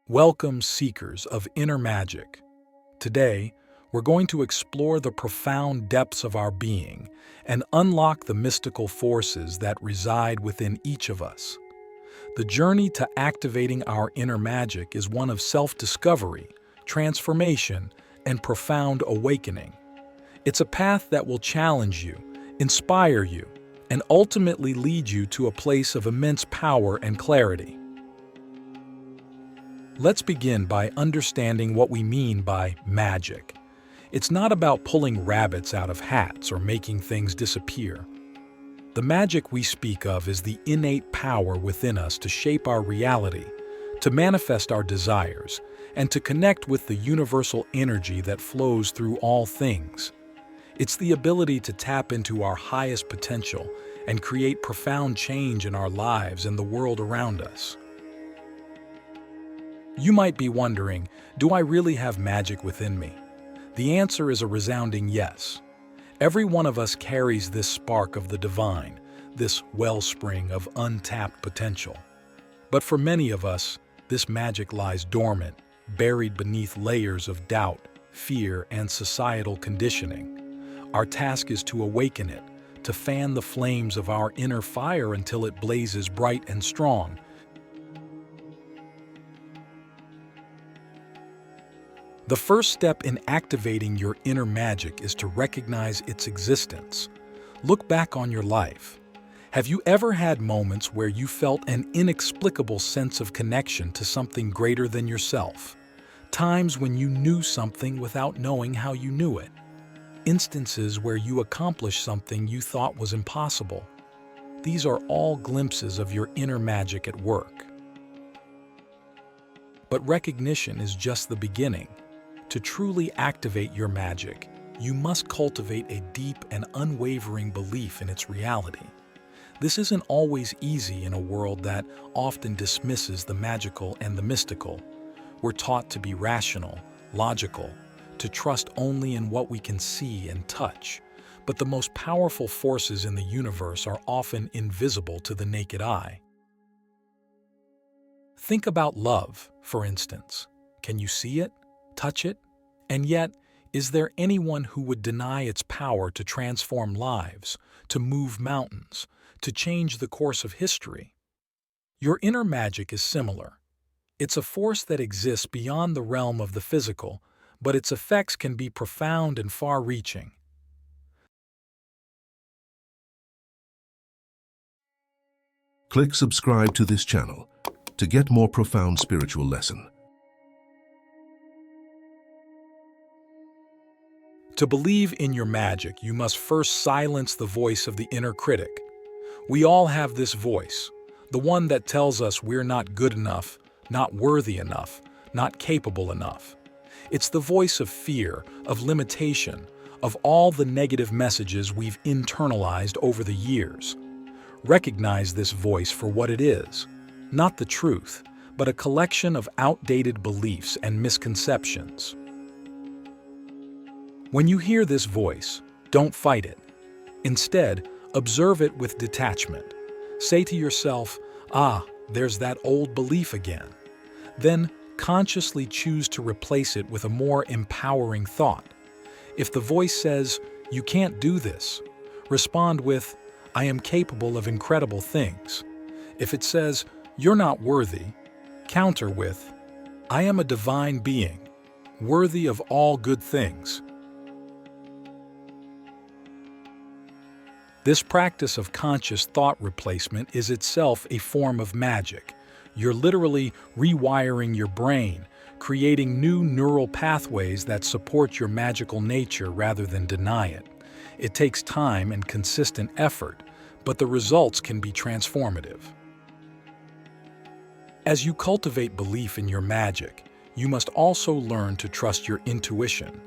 Welcome, seekers of inner magic. Today, we're going to explore the profound depths of our being and unlock the mystical forces that reside within each of us. The journey to activating our inner magic is one of self-discovery, transformation, and profound awakening. It's a path that will challenge you, inspire you, and ultimately lead you to a place of immense power and clarity. Let's begin by understanding what we mean by magic. It's not about pulling rabbits out of hats or making things disappear. The magic we speak of is the innate power within us to shape our reality, to manifest our desires, and to connect with the universal energy that flows through all things. It's the ability to tap into our highest potential and create profound change in our lives and the world around us. You might be wondering, do I really have magic within me? The answer is a resounding yes. Every one of us carries this spark of the divine, this wellspring of untapped potential. But for many of us, this magic lies dormant, buried beneath layers of doubt, fear, and societal conditioning. Our task is to awaken it, to fan the flames of our inner fire until it blazes bright and strong. The first step in activating your inner magic is to recognize its existence. Look back on your life. Have you ever had moments where you felt an inexplicable sense of connection to something greater than yourself? Times when you knew something without knowing how you knew it. Instances where you accomplished something you thought was impossible. These are all glimpses of your inner magic at work. But recognition is just the beginning. To truly activate your magic, you must cultivate a deep and unwavering belief in its reality. This isn't always easy in a world that often dismisses the magical and the mystical. We're taught to be rational, logical, to trust only in what we can see and touch. But the most powerful forces in the universe are often invisible to the naked eye. Think about love, for instance. Can you see it? Touch it? And yet, is there anyone who would deny its power to transform lives, to move mountains, to change the course of history? Your inner magic is similar. It's a force that exists beyond the realm of the physical, but its effects can be profound and far-reaching. Click subscribe to this channel to get more profound spiritual lesson. To believe in your magic, you must first silence the voice of the inner critic. We all have this voice, the one that tells us we're not good enough, not worthy enough, not capable enough. It's the voice of fear, of limitation, of all the negative messages we've internalized over the years. Recognize this voice for what it is, not the truth, but a collection of outdated beliefs and misconceptions. When you hear this voice, don't fight it. Instead, observe it with detachment. Say to yourself, there's that old belief again. Then consciously choose to replace it with a more empowering thought. If the voice says, you can't do this, respond with, I am capable of incredible things. If it says, you're not worthy, counter with, I am a divine being, worthy of all good things. This practice of conscious thought replacement is itself a form of magic. You're literally rewiring your brain, creating new neural pathways that support your magical nature rather than deny it. It takes time and consistent effort, but the results can be transformative. As you cultivate belief in your magic, you must also learn to trust your intuition.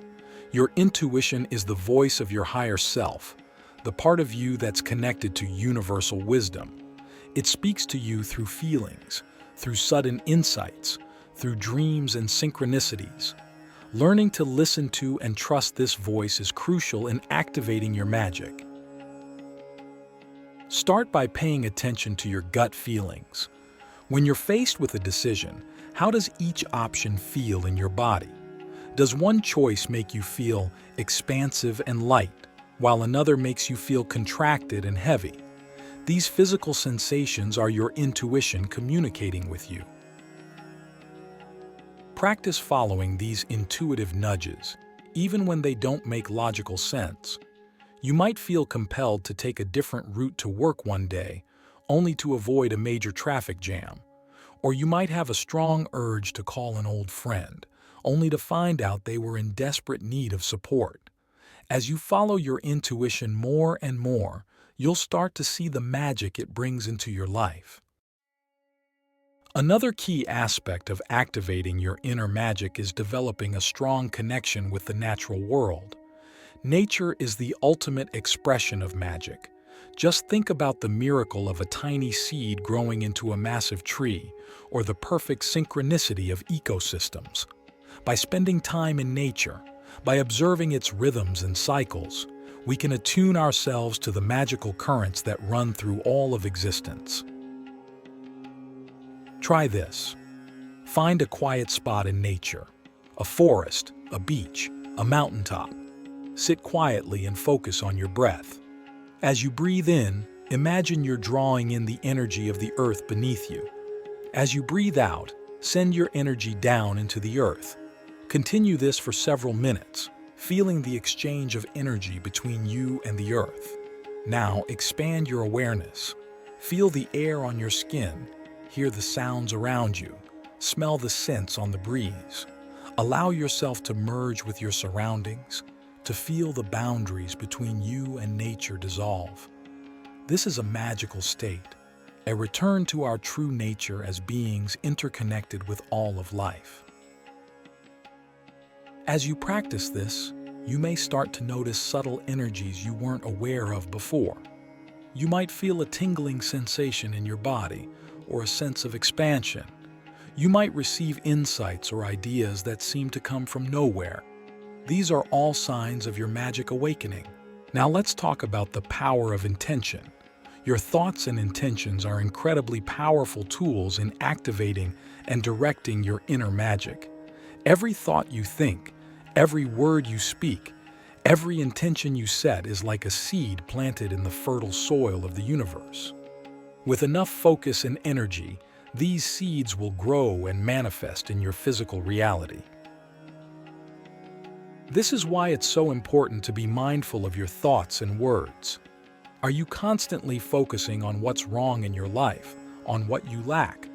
Your intuition is the voice of your higher self, the part of you that's connected to universal wisdom. It speaks to you through feelings, through sudden insights, through dreams and synchronicities. Learning to listen to and trust this voice is crucial in activating your magic. Start by paying attention to your gut feelings. When you're faced with a decision, how does each option feel in your body? Does one choice make you feel expansive and light, while another makes you feel contracted and heavy? These physical sensations are your intuition communicating with you. Practice following these intuitive nudges, even when they don't make logical sense. You might feel compelled to take a different route to work one day, only to avoid a major traffic jam. Or you might have a strong urge to call an old friend, only to find out they were in desperate need of support. As you follow your intuition more and more, you'll start to see the magic it brings into your life. Another key aspect of activating your inner magic is developing a strong connection with the natural world. Nature is the ultimate expression of magic. Just think about the miracle of a tiny seed growing into a massive tree, or the perfect synchronicity of ecosystems. By spending time in nature, by observing its rhythms and cycles, we can attune ourselves to the magical currents that run through all of existence. Try this. Find a quiet spot in nature, a forest, a beach, a mountaintop. Sit quietly and focus on your breath. As you breathe in, imagine you're drawing in the energy of the earth beneath you. As you breathe out, send your energy down into the earth. Continue this for several minutes, feeling the exchange of energy between you and the earth. Now expand your awareness. Feel the air on your skin. Hear the sounds around you. Smell the scents on the breeze. Allow yourself to merge with your surroundings, to feel the boundaries between you and nature dissolve. This is a magical state, a return to our true nature as beings interconnected with all of life. As you practice this, you may start to notice subtle energies you weren't aware of before. You might feel a tingling sensation in your body, or a sense of expansion. You might receive insights or ideas that seem to come from nowhere. These are all signs of your magic awakening. Now let's talk about the power of intention. Your thoughts and intentions are incredibly powerful tools in activating and directing your inner magic. Every thought you think, every word you speak, every intention you set is like a seed planted in the fertile soil of the universe. With enough focus and energy, these seeds will grow and manifest in your physical reality. This is why it's so important to be mindful of your thoughts and words. Are you constantly focusing on what's wrong in your life, on what you lack?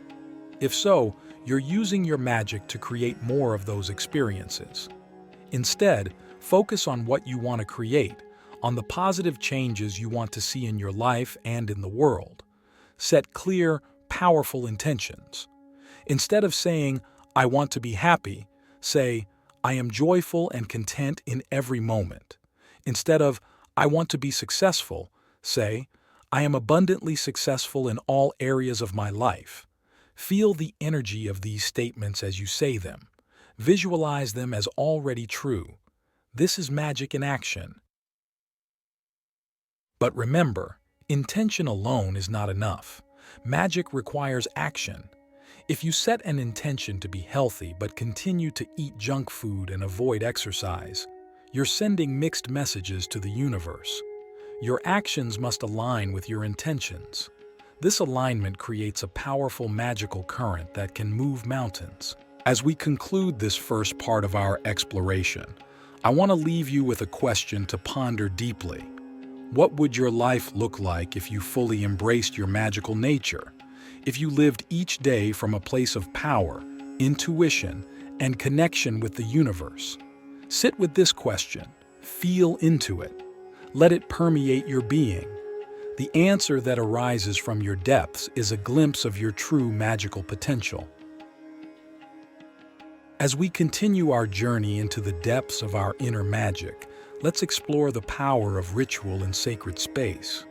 If so, you're using your magic to create more of those experiences. Instead, focus on what you want to create, on the positive changes you want to see in your life and in the world. Set clear, powerful intentions. Instead of saying, "I want to be happy," say, "I am joyful and content in every moment." Instead of, "I want to be successful," say, "I am abundantly successful in all areas of my life." Feel the energy of these statements as you say them. Visualize them as already true. This is magic in action. But remember, intention alone is not enough. Magic requires action. If you set an intention to be healthy but continue to eat junk food and avoid exercise, you're sending mixed messages to the universe. Your actions must align with your intentions. This alignment creates a powerful magical current that can move mountains. As we conclude this first part of our exploration, I want to leave you with a question to ponder deeply. What would your life look like if you fully embraced your magical nature? If you lived each day from a place of power, intuition, and connection with the universe? Sit with this question. Feel into it. Let it permeate your being. The answer that arises from your depths is a glimpse of your true magical potential. As we continue our journey into the depths of our inner magic, let's explore the power of ritual in sacred space.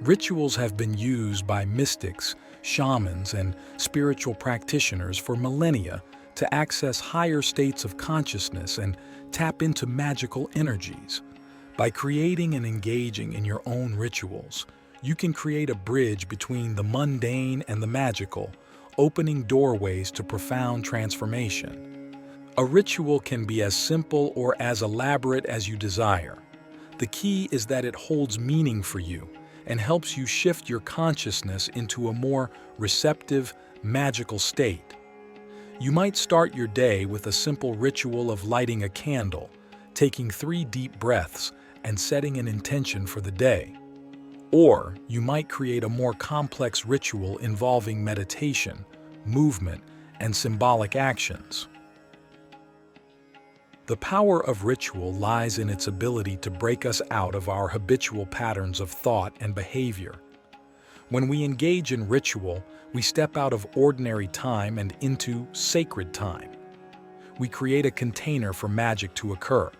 Rituals have been used by mystics, shamans, and spiritual practitioners for millennia to access higher states of consciousness and tap into magical energies. By creating and engaging in your own rituals, you can create a bridge between the mundane and the magical, opening doorways to profound transformation. A ritual can be as simple or as elaborate as you desire. The key is that it holds meaning for you and helps you shift your consciousness into a more receptive, magical state. You might start your day with a simple ritual of lighting a candle, taking 3 deep breaths, and setting an intention for the day. Or you might create a more complex ritual involving meditation, movement, and symbolic actions. The power of ritual lies in its ability to break us out of our habitual patterns of thought and behavior. When we engage in ritual, we step out of ordinary time and into sacred time. We create a container for magic to occur.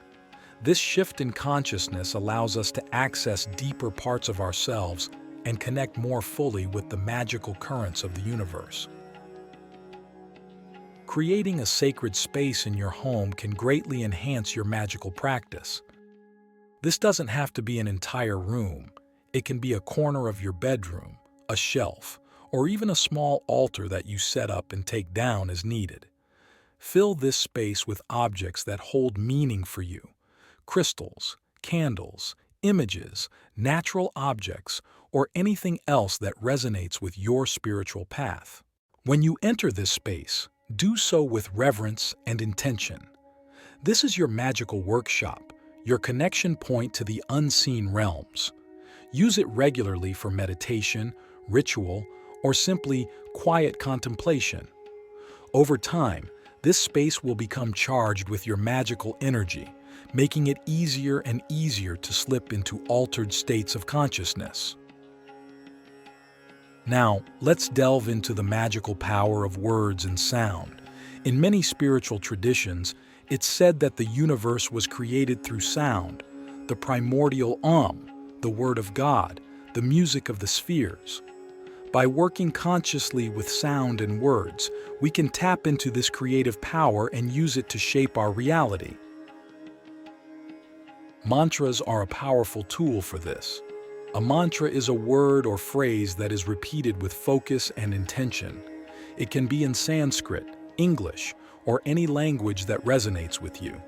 This shift in consciousness allows us to access deeper parts of ourselves and connect more fully with the magical currents of the universe. Creating a sacred space in your home can greatly enhance your magical practice. This doesn't have to be an entire room. It can be a corner of your bedroom, a shelf, or even a small altar that you set up and take down as needed. Fill this space with objects that hold meaning for you: crystals, candles, images, natural objects, or anything else that resonates with your spiritual path. When you enter this space, do so with reverence and intention. This is your magical workshop, your connection point to the unseen realms. Use it regularly for meditation, ritual, or simply quiet contemplation. Over time, this space will become charged with your magical energy, making it easier and easier to slip into altered states of consciousness. Now, let's delve into the magical power of words and sound. In many spiritual traditions, it's said that the universe was created through sound, the primordial the word of God, the music of the spheres. By working consciously with sound and words, we can tap into this creative power and use it to shape our reality. Mantras are a powerful tool for this. A mantra is a word or phrase that is repeated with focus and intention. It can be in Sanskrit, English, or any language that resonates with you.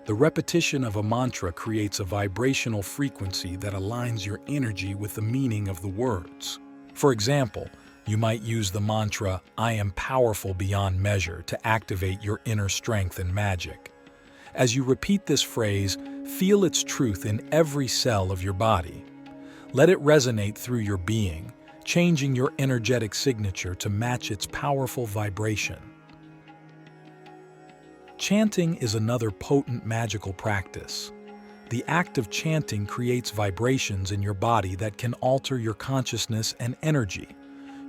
The repetition of a mantra creates a vibrational frequency that aligns your energy with the meaning of the words. For example, you might use the mantra, "I am powerful beyond measure," to activate your inner strength and magic. As you repeat this phrase, feel its truth in every cell of your body. Let it resonate through your being, changing your energetic signature to match its powerful vibration. Chanting is another potent magical practice. The act of chanting creates vibrations in your body that can alter your consciousness and energy.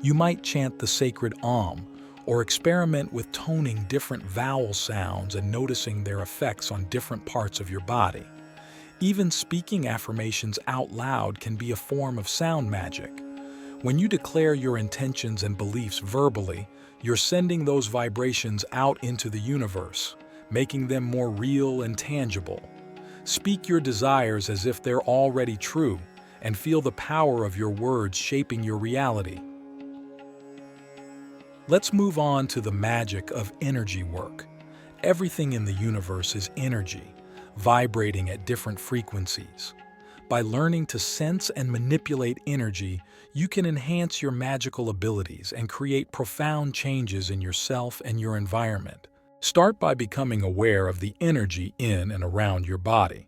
You might chant the sacred Om, or experiment with toning different vowel sounds and noticing their effects on different parts of your body. Even speaking affirmations out loud can be a form of sound magic. When you declare your intentions and beliefs verbally, you're sending those vibrations out into the universe, making them more real and tangible. Speak your desires as if they're already true, and feel the power of your words shaping your reality. Let's move on to the magic of energy work. Everything in the universe is energy, vibrating at different frequencies. By learning to sense and manipulate energy, you can enhance your magical abilities and create profound changes in yourself and your environment. Start by becoming aware of the energy in and around your body.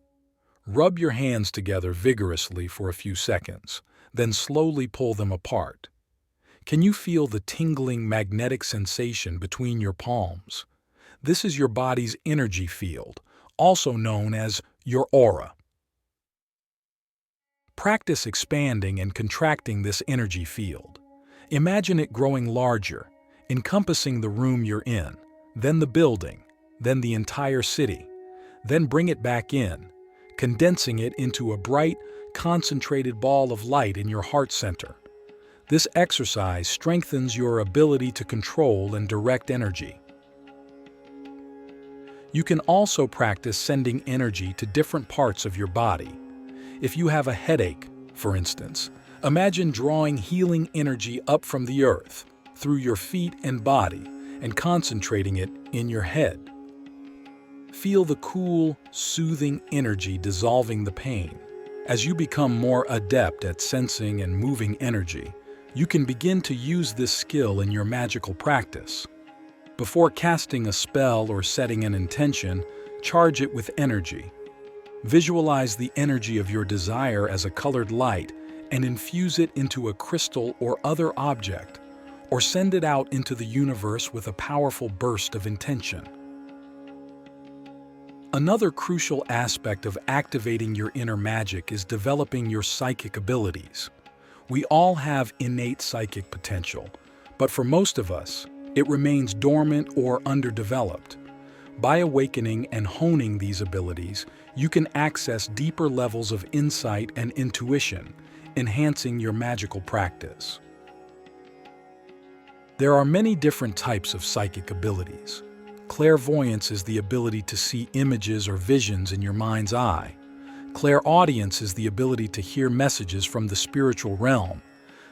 Rub your hands together vigorously for a few seconds, then slowly pull them apart. Can you feel the tingling magnetic sensation between your palms? This is your body's energy field, also known as your aura. Practice expanding and contracting this energy field. Imagine it growing larger, encompassing the room you're in, then the building, then the entire city. Then bring it back in, condensing it into a bright, concentrated ball of light in your heart center. This exercise strengthens your ability to control and direct energy. You can also practice sending energy to different parts of your body. If you have a headache, for instance, imagine drawing healing energy up from the earth, through your feet and body and concentrating it in your head. Feel the cool, soothing energy dissolving the pain. As you become more adept at sensing and moving energy, you can begin to use this skill in your magical practice. Before casting a spell or setting an intention, charge it with energy. Visualize the energy of your desire as a colored light and infuse it into a crystal or other object, or send it out into the universe with a powerful burst of intention. Another crucial aspect of activating your inner magic is developing your psychic abilities. We all have innate psychic potential, but for most of us, it remains dormant or underdeveloped. By awakening and honing these abilities, you can access deeper levels of insight and intuition, enhancing your magical practice. There are many different types of psychic abilities. Clairvoyance is the ability to see images or visions in your mind's eye. Clairaudience is the ability to hear messages from the spiritual realm.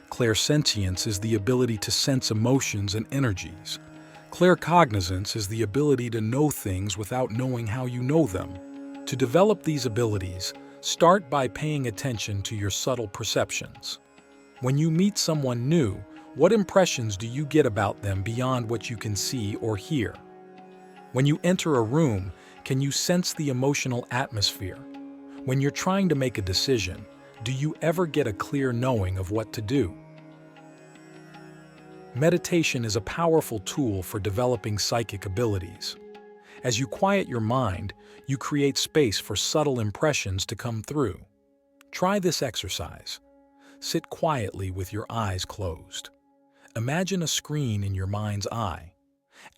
Clairsentience is the ability to sense emotions and energies. Claircognizance is the ability to know things without knowing how you know them. To develop these abilities, start by paying attention to your subtle perceptions. When you meet someone new, what impressions do you get about them beyond what you can see or hear? When you enter a room, can you sense the emotional atmosphere? When you're trying to make a decision, do you ever get a clear knowing of what to do? Meditation is a powerful tool for developing psychic abilities. As you quiet your mind, you create space for subtle impressions to come through. Try this exercise. Sit quietly with your eyes closed. Imagine a screen in your mind's eye.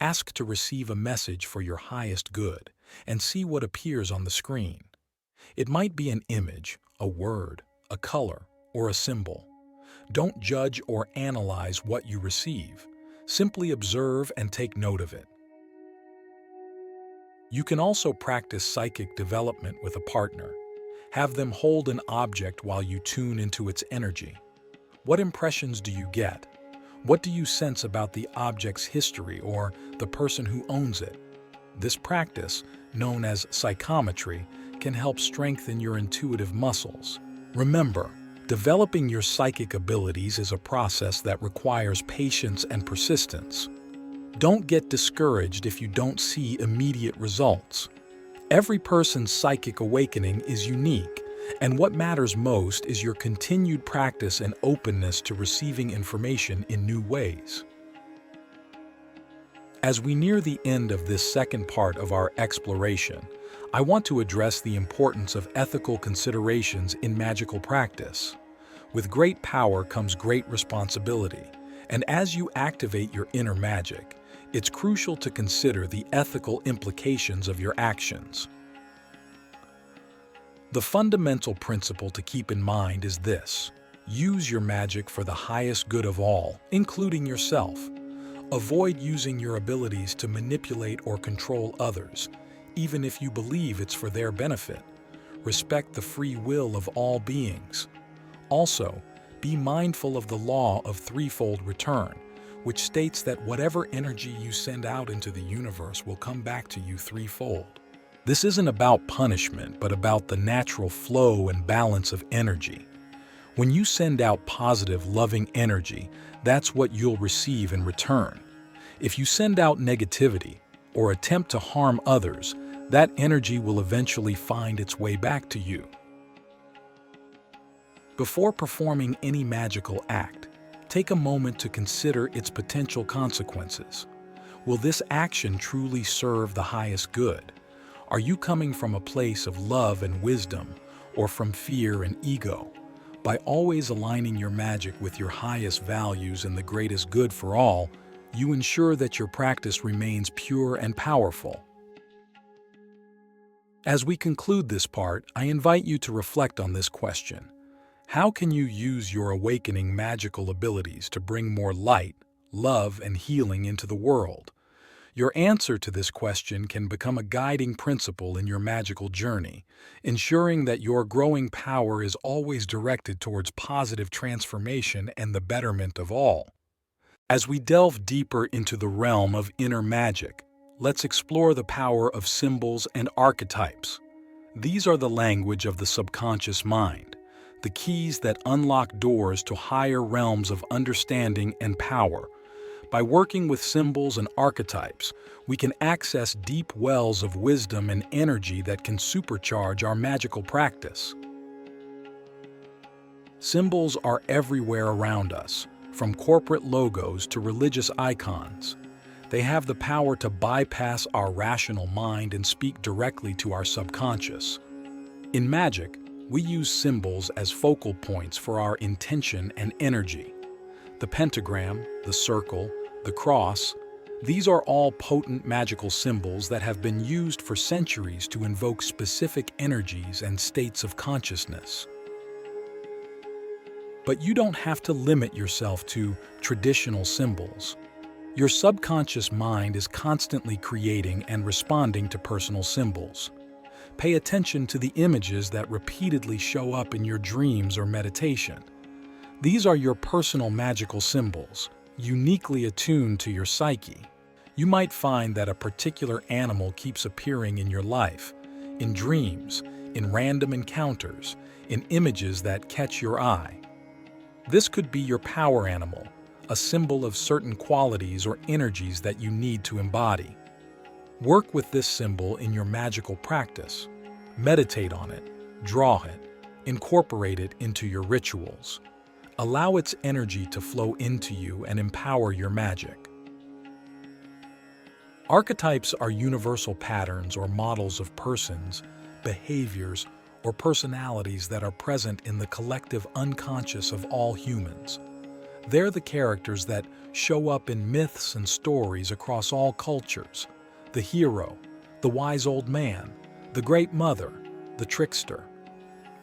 Ask to receive a message for your highest good and see what appears on the screen. It might be an image, a word, a color, or a symbol. Don't judge or analyze what you receive. Simply observe and take note of it. You can also practice psychic development with a partner. Have them hold an object while you tune into its energy. What impressions do you get? What do you sense about the object's history or the person who owns it? This practice, known as psychometry, can help strengthen your intuitive muscles. Remember, developing your psychic abilities is a process that requires patience and persistence. Don't get discouraged if you don't see immediate results. Every person's psychic awakening is unique, and what matters most is your continued practice and openness to receiving information in new ways. As we near the end of this second part of our exploration, I want to address the importance of ethical considerations in magical practice. With great power comes great responsibility, and as you activate your inner magic, it's crucial to consider the ethical implications of your actions. The fundamental principle to keep in mind is this: use your magic for the highest good of all, including yourself. Avoid using your abilities to manipulate or control others, even if you believe it's for their benefit. Respect the free will of all beings. Also, be mindful of the law of threefold return, which states that whatever energy you send out into the universe will come back to you threefold. This isn't about punishment, but about the natural flow and balance of energy. When you send out positive, loving energy, that's what you'll receive in return. If you send out negativity or attempt to harm others, that energy will eventually find its way back to you. Before performing any magical act, take a moment to consider its potential consequences. Will this action truly serve the highest good? Are you coming from a place of love and wisdom, or from fear and ego? By always aligning your magic with your highest values and the greatest good for all, you ensure that your practice remains pure and powerful. As we conclude this part, I invite you to reflect on this question. How can you use your awakening magical abilities to bring more light, love, and healing into the world? Your answer to this question can become a guiding principle in your magical journey, ensuring that your growing power is always directed towards positive transformation and the betterment of all. As we delve deeper into the realm of inner magic, let's explore the power of symbols and archetypes. These are the language of the subconscious mind, the keys that unlock doors to higher realms of understanding and power. By working with symbols and archetypes, we can access deep wells of wisdom and energy that can supercharge our magical practice. Symbols are everywhere around us, from corporate logos to religious icons. They have the power to bypass our rational mind and speak directly to our subconscious. In magic, we use symbols as focal points for our intention and energy. The pentagram, the circle, the cross, these are all potent magical symbols that have been used for centuries to invoke specific energies and states of consciousness. But you don't have to limit yourself to traditional symbols. Your subconscious mind is constantly creating and responding to personal symbols. Pay attention to the images that repeatedly show up in your dreams or meditation. These are your personal magical symbols, uniquely attuned to your psyche. You might find that a particular animal keeps appearing in your life, in dreams, in random encounters, in images that catch your eye. This could be your power animal, a symbol of certain qualities or energies that you need to embody. Work with this symbol in your magical practice. Meditate on it, draw it, incorporate it into your rituals. Allow its energy to flow into you and empower your magic. Archetypes are universal patterns or models of persons, behaviors, or personalities that are present in the collective unconscious of all humans. They're the characters that show up in myths and stories across all cultures. The hero, the wise old man, the great mother, the trickster.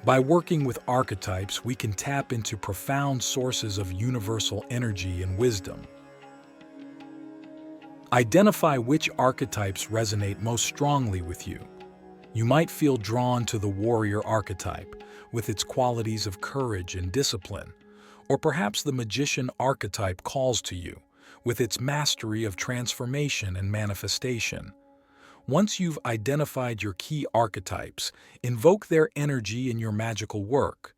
By working with archetypes, we can tap into profound sources of universal energy and wisdom. Identify which archetypes resonate most strongly with you. You might feel drawn to the warrior archetype, with its qualities of courage and discipline, or perhaps the magician archetype calls to you, with its mastery of transformation and manifestation. Once you've identified your key archetypes, invoke their energy in your magical work.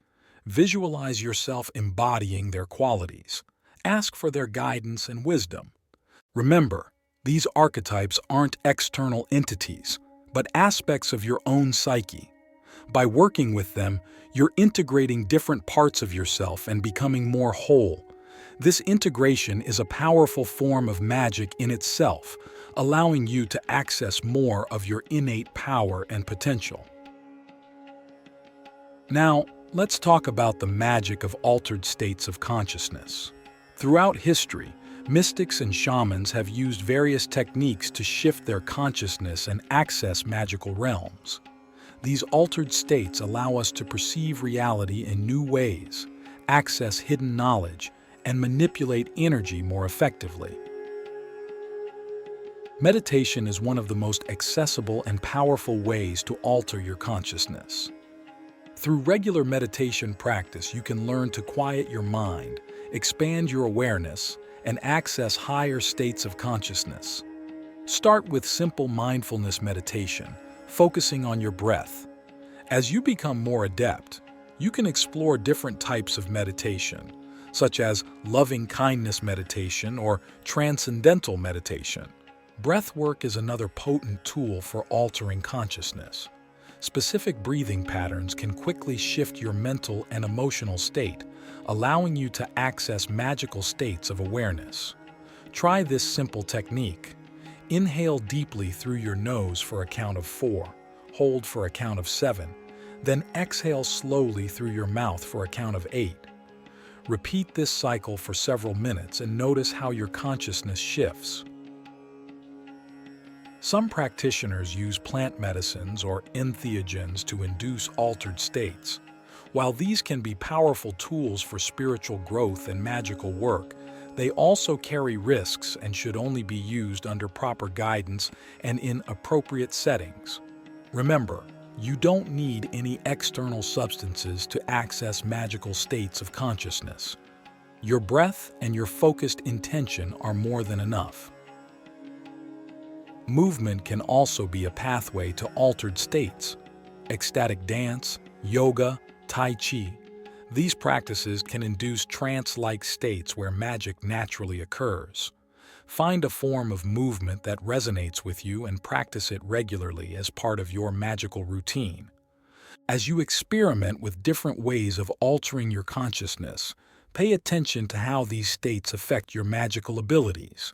Visualize yourself embodying their qualities. Ask for their guidance and wisdom. Remember, these archetypes aren't external entities, but aspects of your own psyche. By working with them, you're integrating different parts of yourself and becoming more whole. This integration is a powerful form of magic in itself, allowing you to access more of your innate power and potential. Now, let's talk about the magic of altered states of consciousness. Throughout history, mystics and shamans have used various techniques to shift their consciousness and access magical realms. These altered states allow us to perceive reality in new ways, access hidden knowledge, and manipulate energy more effectively. Meditation is one of the most accessible and powerful ways to alter your consciousness. Through regular meditation practice, you can learn to quiet your mind, expand your awareness, and access higher states of consciousness. Start with simple mindfulness meditation, focusing on your breath. As you become more adept, you can explore different types of meditation, such as loving kindness meditation or transcendental meditation. Breath work is another potent tool for altering consciousness. Specific breathing patterns can quickly shift your mental and emotional state, allowing you to access magical states of awareness. Try this simple technique. Inhale deeply through your nose for a count of 4, hold for a count of 7, then exhale slowly through your mouth for a count of 8. Repeat this cycle for several minutes and notice how your consciousness shifts. Some practitioners use plant medicines or entheogens to induce altered states. While these can be powerful tools for spiritual growth and magical work, they also carry risks and should only be used under proper guidance and in appropriate settings. Remember, you don't need any external substances to access magical states of consciousness. Your breath and your focused intention are more than enough. Movement can also be a pathway to altered states. Ecstatic dance, yoga, tai chi. These practices can induce trance-like states where magic naturally occurs. Find a form of movement that resonates with you and practice it regularly as part of your magical routine. As you experiment with different ways of altering your consciousness, pay attention to how these states affect your magical abilities.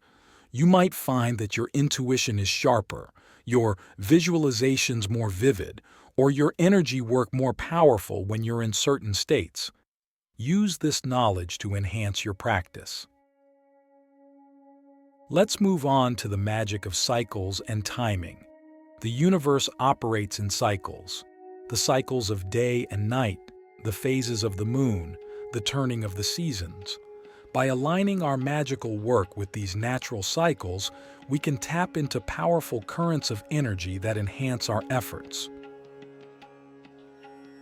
You might find that your intuition is sharper, your visualizations more vivid, or your energy work more powerful when you're in certain states. Use this knowledge to enhance your practice. Let's move on to the magic of cycles and timing. The universe operates in cycles. The cycles of day and night, the phases of the moon, the turning of the seasons. By aligning our magical work with these natural cycles, we can tap into powerful currents of energy that enhance our efforts.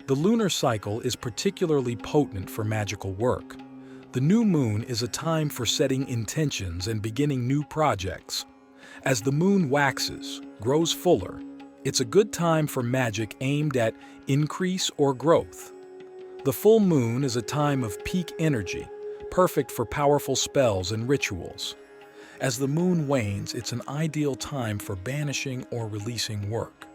The lunar cycle is particularly potent for magical work. The new moon is a time for setting intentions and beginning new projects. As the moon waxes, grows fuller, it's a good time for magic aimed at increase or growth. The full moon is a time of peak energy, perfect for powerful spells and rituals. As the moon wanes, it's an ideal time for banishing or releasing work.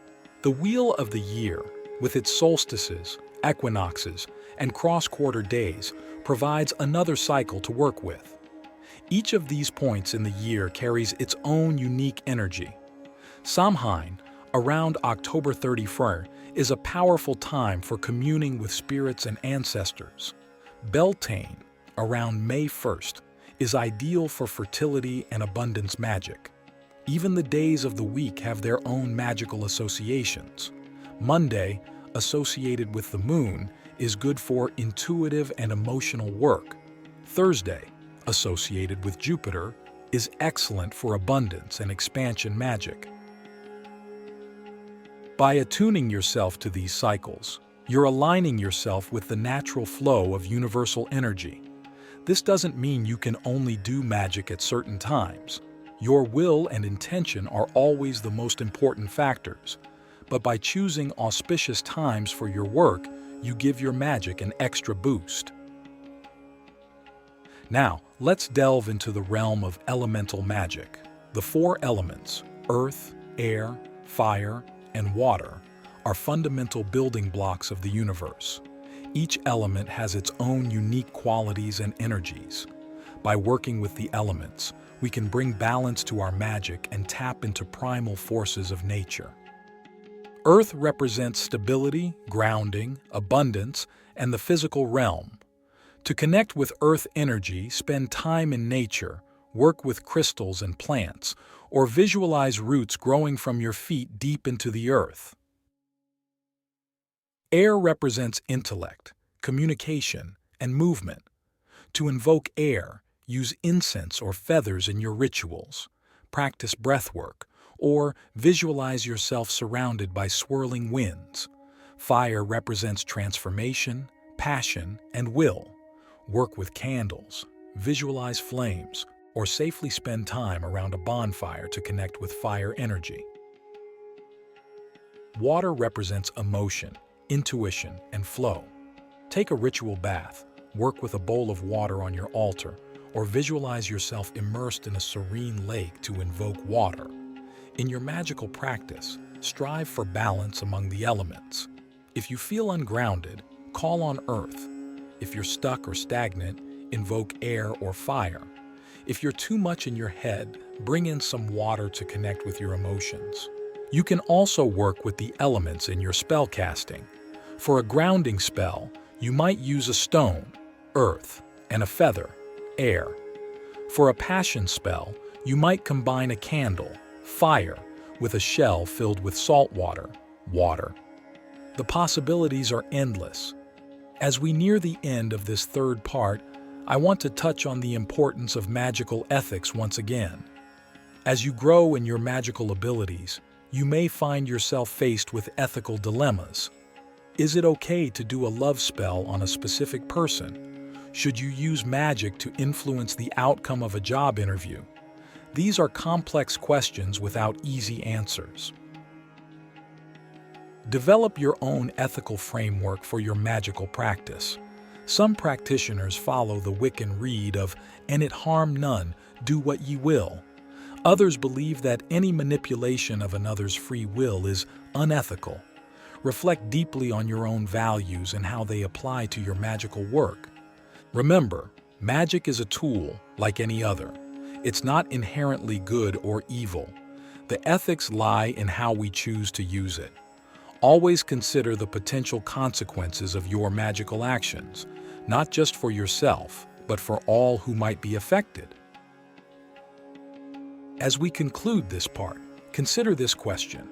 The wheel of the year, with its solstices, equinoxes, and cross-quarter days, provides another cycle to work with. Each of these points in the year carries its own unique energy. Samhain, around October 31st, is a powerful time for communing with spirits and ancestors. Beltane, around May 1st, is ideal for fertility and abundance magic. Even the days of the week have their own magical associations. Monday, associated with the moon, is good for intuitive and emotional work. Thursday, associated with Jupiter, is excellent for abundance and expansion magic. By attuning yourself to these cycles, you're aligning yourself with the natural flow of universal energy. This doesn't mean you can only do magic at certain times. Your will and intention are always the most important factors. But by choosing auspicious times for your work, you give your magic an extra boost. Now, let's delve into the realm of elemental magic. The four elements, earth, air, fire, and water, are fundamental building blocks of the universe. Each element has its own unique qualities and energies. By working with the elements, we can bring balance to our magic and tap into primal forces of nature. Earth represents stability, grounding, abundance, and the physical realm. To connect with earth energy, spend time in nature, work with crystals and plants, or visualize roots growing from your feet deep into the earth. Air represents intellect, communication, and movement. To invoke air, use incense or feathers in your rituals, practice breathwork, or visualize yourself surrounded by swirling winds. Fire represents transformation, passion, and will. Work with candles, visualize flames, or safely spend time around a bonfire to connect with fire energy. Water represents emotion, intuition, and flow. Take a ritual bath, work with a bowl of water on your altar, or visualize yourself immersed in a serene lake to invoke water. In your magical practice, strive for balance among the elements. If you feel ungrounded, call on earth. If you're stuck or stagnant, invoke air or fire. If you're too much in your head, bring in some water to connect with your emotions. You can also work with the elements in your spell casting. For a grounding spell, you might use a stone, earth, and a feather, air. For a passion spell, you might combine a candle, fire, with a shell filled with salt water, water. The possibilities are endless. As we near the end of this third part, I want to touch on the importance of magical ethics once again. As you grow in your magical abilities, you may find yourself faced with ethical dilemmas. Is it okay to do a love spell on a specific person? Should you use magic to influence the outcome of a job interview? These are complex questions without easy answers. Develop your own ethical framework for your magical practice. Some practitioners follow the Wiccan rede of, "And it harm none, do what ye will." Others believe that any manipulation of another's free will is unethical. Reflect deeply on your own values and how they apply to your magical work. Remember, magic is a tool like any other. It's not inherently good or evil. The ethics lie in how we choose to use it. Always consider the potential consequences of your magical actions, not just for yourself, but for all who might be affected. As we conclude this part, consider this question.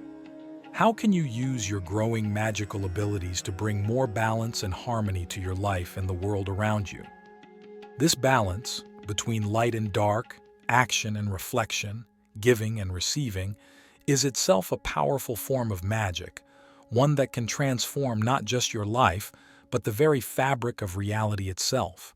How can you use your growing magical abilities to bring more balance and harmony to your life and the world around you? This balance between light and dark, action and reflection, giving and receiving, is itself a powerful form of magic, one that can transform not just your life, but the very fabric of reality itself.